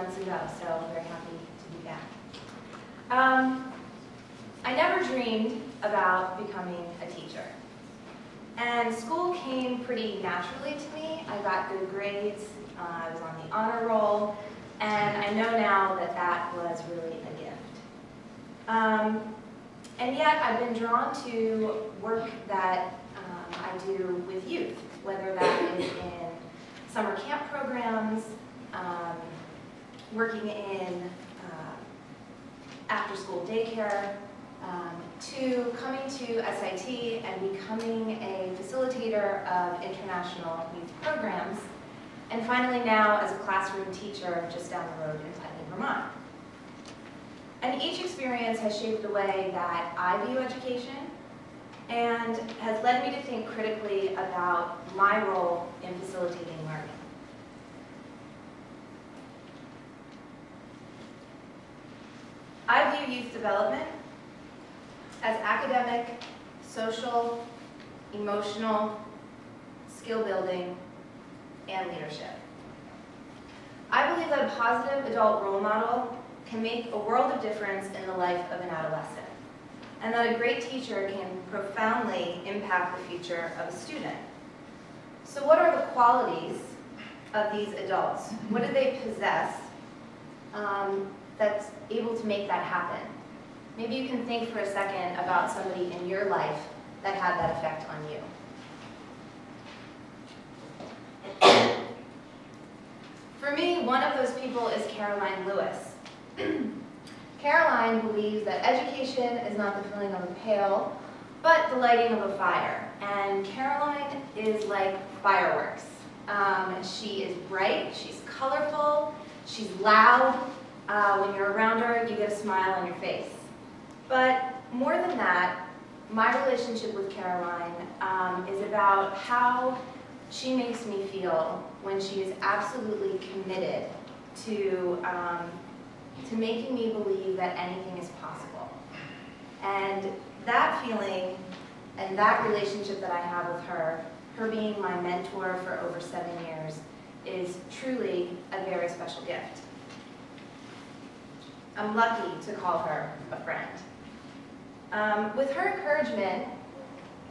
months ago, so very happy to be back. I never dreamed about becoming a teacher. And school came pretty naturally to me. I got good grades, I was on the honor roll, and I know now that that was really a gift. And yet I've been drawn to work that I do with youth, whether that is in summer camp programs, working in after-school daycare, to coming to SIT and becoming a facilitator of international youth programs, and finally now as a classroom teacher just down the road in Putney, Vermont. And each experience has shaped the way that I view education and has led me to think critically about my role in facilitating learning. I view youth development as academic, social, emotional, skill building, and leadership. I believe that a positive adult role model can make a world of difference in the life of an adolescent, and that a great teacher can profoundly impact the future of a student. So what are the qualities of these adults? What do they possess that's able to make that happen? Maybe you can think for a second about somebody in your life that had that effect on you. For me, one of those people is Caroline Lewis. Caroline believes that education is not the filling of a pail, but the lighting of a fire. And Caroline is like fireworks. She is bright, she's colorful, she's loud. When you're around her, you get a smile on your face. But more than that, my relationship with Caroline is about how she makes me feel when she is absolutely committed to making me believe that anything is possible. And that feeling and that relationship that I have with her, her being my mentor for over 7 years, is truly a very special gift. I'm lucky to call her a friend. With her encouragement,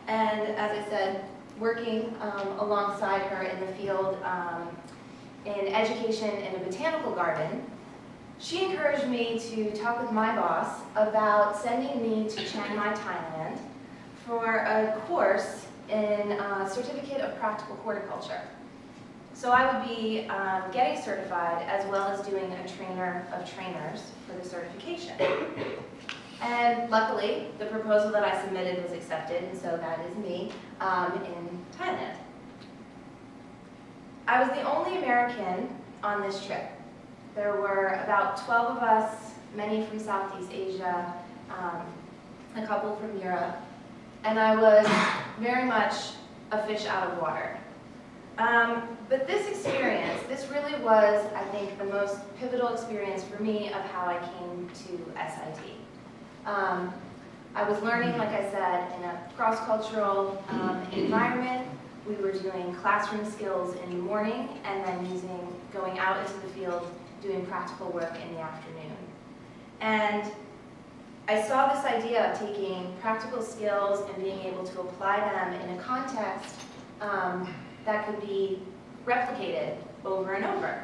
and as I said, working alongside her in the field in education in a botanical garden, she encouraged me to talk with my boss about sending me to Chiang Mai, Thailand for a course in Certificate of Practical Horticulture. So I would be getting certified as well as doing a trainer of trainers for the certification. And luckily, the proposal that I submitted was accepted, and so that is me in Thailand. I was the only American on this trip. There were about 12 of us, many from Southeast Asia, a couple from Europe, and I was very much a fish out of water. But this experience, this really was, I think, the most pivotal experience for me of how I came to SIT. I was learning, like I said, in a cross-cultural environment. We were doing classroom skills in the morning and then going out into the field, doing practical work in the afternoon. And I saw this idea of taking practical skills and being able to apply them in a context that could be replicated over and over.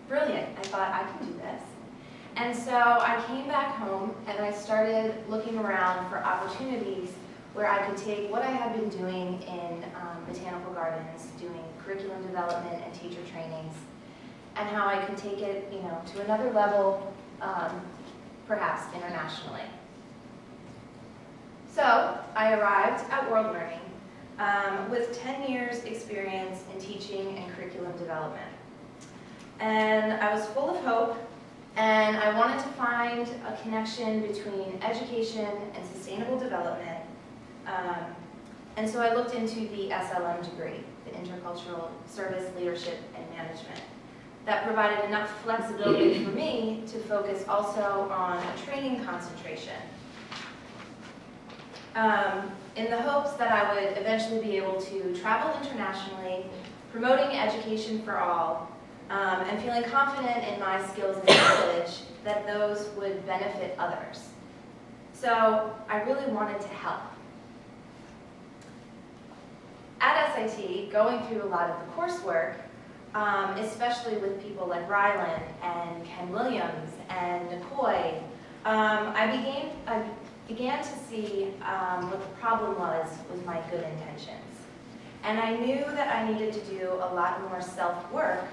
Brilliant. I thought, I can do this. And so I came back home and I started looking around for opportunities where I could take what I had been doing in botanical gardens, doing curriculum development and teacher trainings, and how I could take it, to another level, perhaps internationally. So I arrived at World Learning with 10 years experience in teaching and curriculum development. And I was full of hope, and I wanted to find a connection between education and sustainable development. And so I looked into the SLM degree, the Intercultural Service Leadership and Management. That provided enough flexibility for me to focus also on a training concentration. In the hopes that I would eventually be able to travel internationally, promoting education for all, and feeling confident in my skills and knowledge that those would benefit others. So I really wanted to help. At SIT, going through a lot of the coursework, especially with people like Rylan and Ken Williams and McCoy, I began to see what the problem was with my good intentions. And I knew that I needed to do a lot more self-work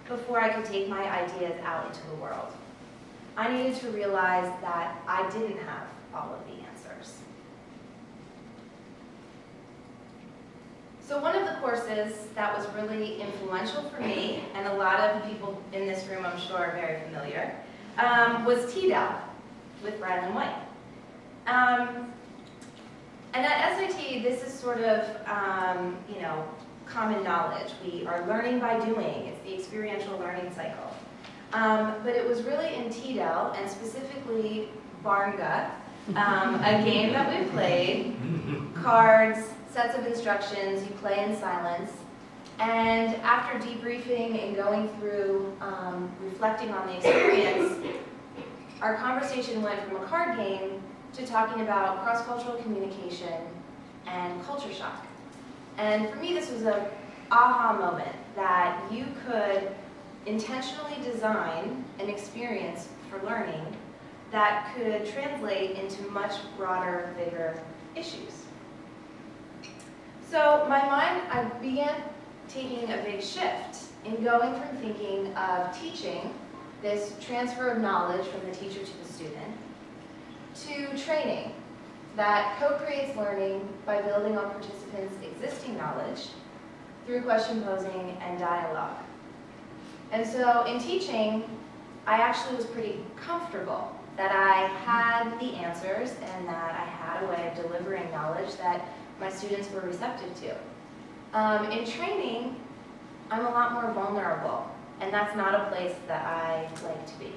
before I could take my ideas out into the world. I needed to realize that I didn't have all of the answers. So one of the courses that was really influential for me, and a lot of people in this room I'm sure are very familiar, was TEDx with Rylan White. And at SIT, this is sort of, common knowledge. We are learning by doing. It's the experiential learning cycle. But it was really in TEDx, and specifically Barnga, a game that we played, cards, sets of instructions, you play in silence. And after debriefing and going through, reflecting on the experience, our conversation went from a card game to talking about cross-cultural communication and culture shock. And for me, this was an aha moment that you could intentionally design an experience for learning that could translate into much broader, bigger issues. So I began taking a big shift in going from thinking of teaching, this transfer of knowledge from the teacher to the student, to training that co-creates learning by building on participants' existing knowledge through question posing and dialogue. And so in teaching, I actually was pretty comfortable that I had the answers and that I had a way of delivering knowledge that my students were receptive to. In training, I'm a lot more vulnerable, and that's not a place that I like to be.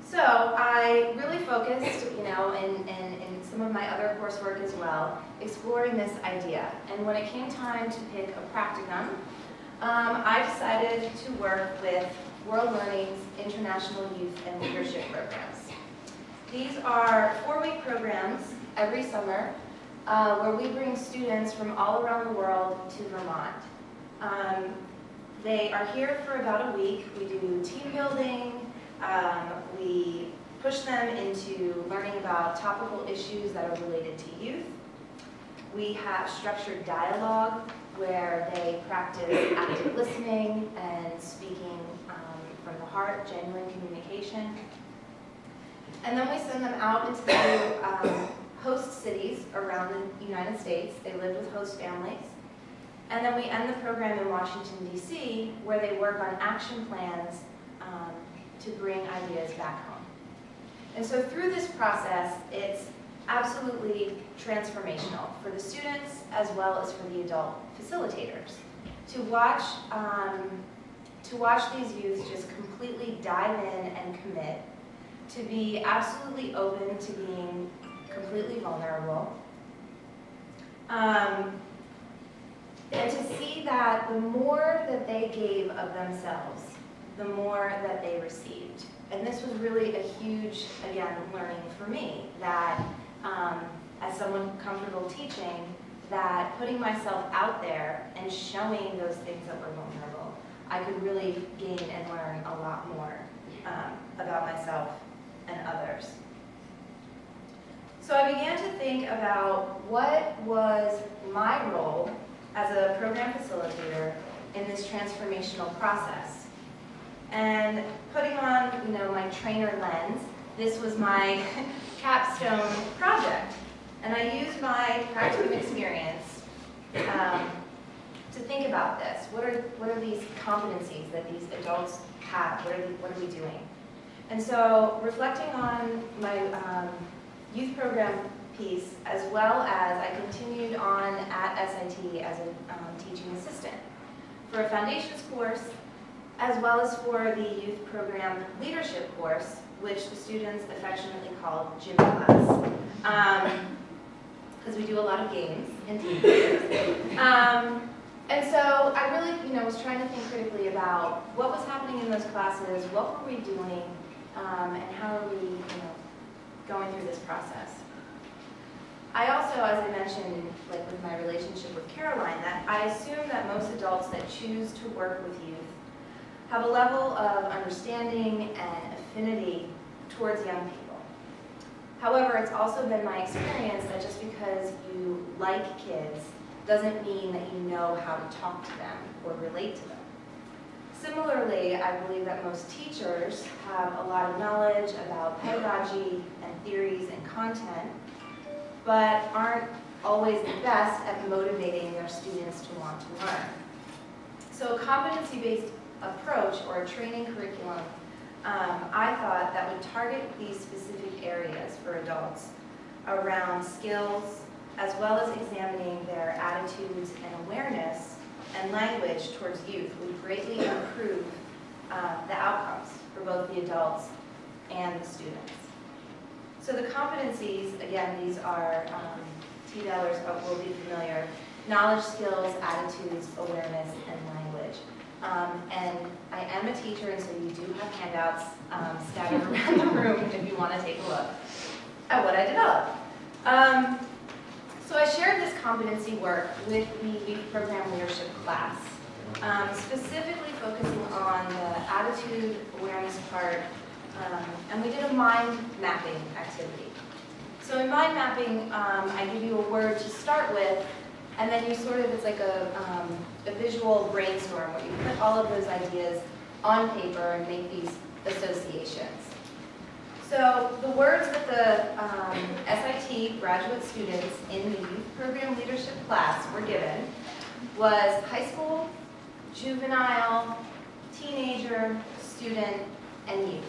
So I really focused, in some of my other coursework as well, exploring this idea. And when it came time to pick a practicum, I decided to work with World Learning's International Youth and Leadership Programs. These are 4-week programs every summer where we bring students from all around the world to Vermont. They are here for about a week. We do team building. We push them into learning about topical issues that are related to youth. We have structured dialogue where they practice active listening and speaking from the heart, genuine communication. And then we send them out into the host cities around the United States. They live with host families. And then we end the program in Washington, D.C., where they work on action plans to bring ideas back home. And so through this process, it's absolutely transformational for the students as well as for the adult facilitators to watch these youth just completely dive in and commit, to be absolutely open to being completely vulnerable, and to see that the more that they gave of themselves, the more that they received. And this was really a huge, again, learning for me, that as someone comfortable teaching, that putting myself out there and showing those things that were vulnerable, I could really gain and learn a lot more about myself and others. So I began to think about what was my role as a program facilitator in this transformational process. And putting on, my trainer lens, this was my capstone project. And I used my practicum experience to think about this. What are these competencies that these adults have? What are we doing? And so reflecting on my youth program piece, as well as I continued on at SIT as a teaching assistant for a foundations course, as well as for the youth program leadership course, which the students affectionately called gym class, because we do a lot of games and team building. And so I really, was trying to think critically about what was happening in those classes, what were we doing, and how are we, going through this process. I also, as I mentioned, like with my relationship with Caroline, that I assume that most adults that choose to work with youth have a level of understanding and affinity towards young people. However, it's also been my experience that just because you like kids doesn't mean that you know how to talk to them or relate to them. Similarly, I believe that most teachers have a lot of knowledge about pedagogy and theories and content, but aren't always the best at motivating their students to want to learn. So a competency-based approach or a training curriculum, I thought that would target these specific areas for adults around skills, as well as examining their attitudes and awareness and language towards youth would greatly improve the outcomes for both the adults and the students. So the competencies, again, these are TEDers will be familiar: knowledge, skills, attitudes, awareness, and language. And I am a teacher, and so you do have handouts scattered around the room if you want to take a look at what I developed. So I shared this competency work with the youth program leadership class, specifically focusing on the attitude awareness part, and we did a mind mapping activity. So in mind mapping, I give you a word to start with, and then you sort of, it's like a visual brainstorm where you put all of those ideas on paper and make these associations. So the words that the SIT graduate students in the youth program leadership class were given was high school, juvenile, teenager, student, and youth.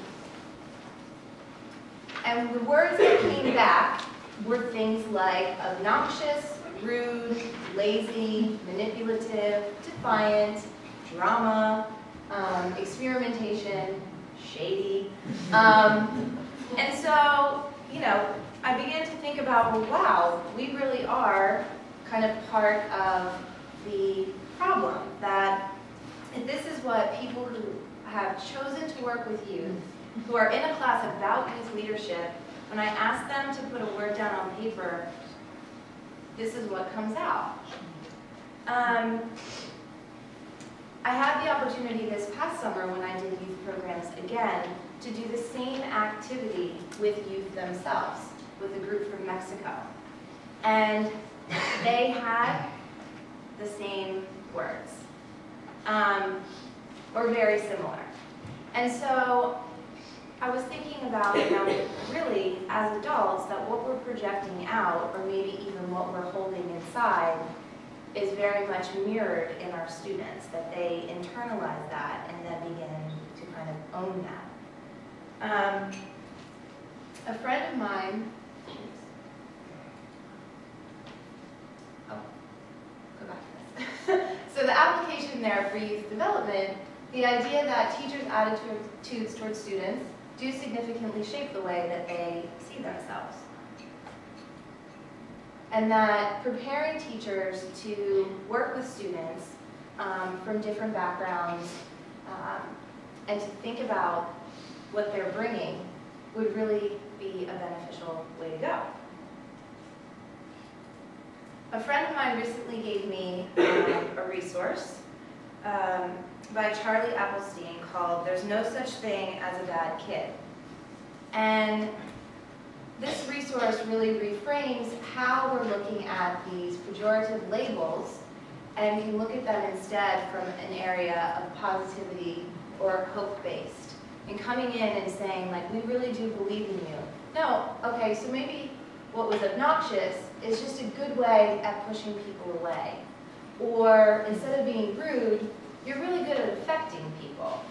And the words that came back were things like obnoxious, rude, lazy, manipulative, defiant, drama, experimentation, shady. And so, I began to think about, well, wow, we really are kind of part of the problem, that if this is what people who have chosen to work with youth, who are in a class about youth leadership, when I ask them to put a word down on paper, this is what comes out. I had the opportunity this past summer when I did youth programs again to do the same activity with youth themselves, with a group from Mexico. And they had the same words, or very similar. And so I was thinking about, really, as adults, that what we're projecting out, or maybe even what we're holding inside, is very much mirrored in our students, that they internalize that and then begin to kind of own that. A friend of mine, go back to this. So the application there for youth development, the idea that teachers' attitudes towards students do significantly shape the way that they see themselves. And that preparing teachers to work with students from different backgrounds and to think about what they're bringing would really be a beneficial way to go. A friend of mine recently gave me a resource by Charlie Appelstein called "There's No Such Thing as a Bad Kid." And this resource really reframes how we're looking at these pejorative labels, and can look at them instead from an area of positivity or hope-based. And coming in and saying, like, we really do believe in you. No, okay, so maybe what was obnoxious is just a good way at pushing people away. Or instead of being rude, you're really good at affecting people.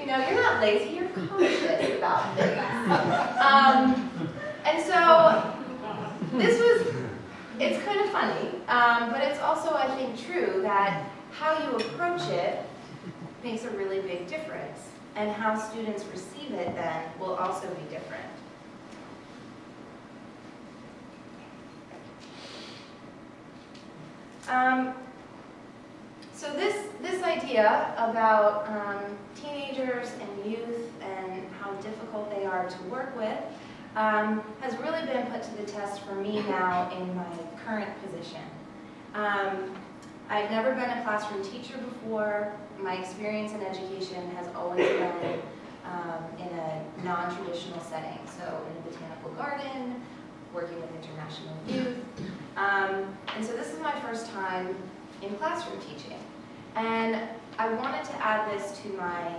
You're not lazy, you're conscious about things. And so it's kind of funny, but it's also, I think, true that how you approach it makes a really big difference. And how students receive it then will also be different. So this idea about teenagers and youth and how difficult they are to work with has really been put to the test for me now in my current position. I've never been a classroom teacher before. My experience in education has always been in a non-traditional setting, so in a botanical garden, working with international youth. And so this is my first time in classroom teaching. And I wanted to add this to my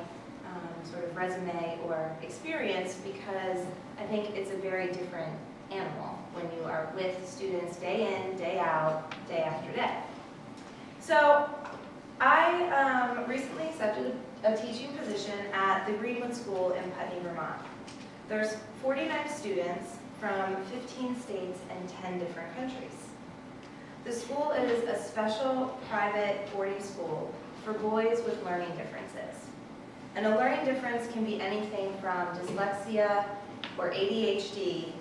sort of resume or experience because I think it's a very different animal when you are with students day in, day out, day after day. So I recently accepted a teaching position at the Greenwood School in Putney, Vermont. There's 49 students from 15 states and 10 different countries. The school is a special private boarding school for boys with learning differences. And a learning difference can be anything from dyslexia or ADHD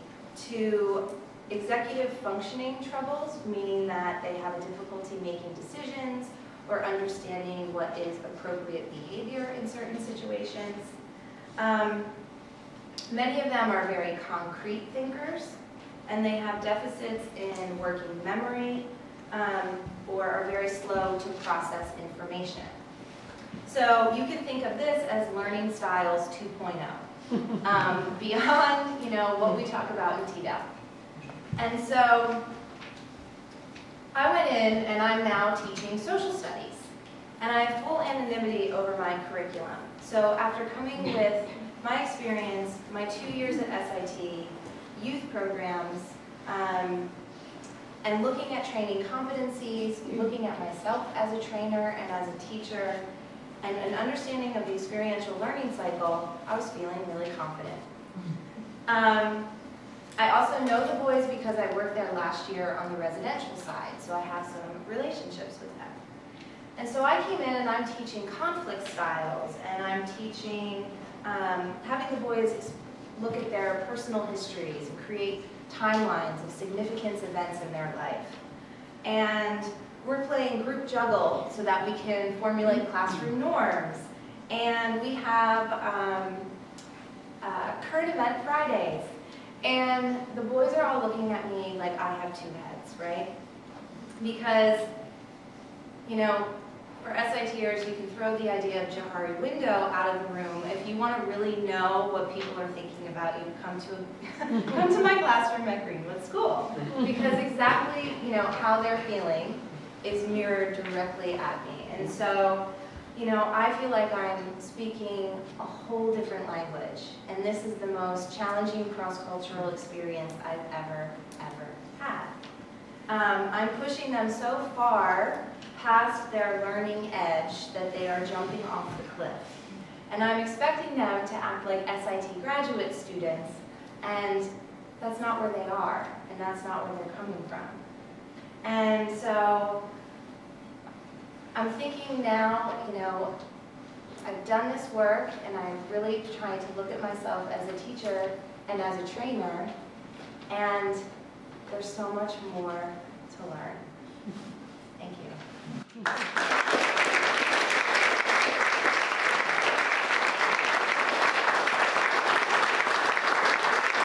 to executive functioning troubles, meaning that they have a difficulty making decisions or understanding what is appropriate behavior in certain situations. Many of them are very concrete thinkers, and they have deficits in working memory or are very slow to process information. So you can think of this as learning styles 2.0, beyond what we talk about in TEDx. And so I went in and I'm now teaching social studies. And I have full anonymity over my curriculum. So after coming with my experience, my 2 years at SIT, youth programs, and looking at training competencies, looking at myself as a trainer and as a teacher, and an understanding of the experiential learning cycle, I was feeling really confident. I also know the boys because I worked there last year on the residential side, so I have some relationships with them. And so I came in and I'm teaching conflict styles, and I'm teaching, having the boys look at their personal histories and create timelines of significance events in their life. And we're playing group juggle so that we can formulate classroom norms. And we have current event Fridays. And the boys are all looking at me like I have two heads, right? Because, for SITers, you can throw the idea of Johari window out of the room. If you want to really know what people are thinking about you, come to my classroom at Greenwood School. Because exactly, how they're feeling is mirrored directly at me. And so, I feel like I'm speaking a whole different language. And this is the most challenging cross-cultural experience I've ever had. I'm pushing them so far past their learning edge that they are jumping off the cliff. And I'm expecting them to act like SIT graduate students, and that's not where they are, and that's not where they're coming from. And so I'm thinking now, I've done this work, and I'm really trying to look at myself as a teacher and as a trainer, and there's so much more to learn. Thank you.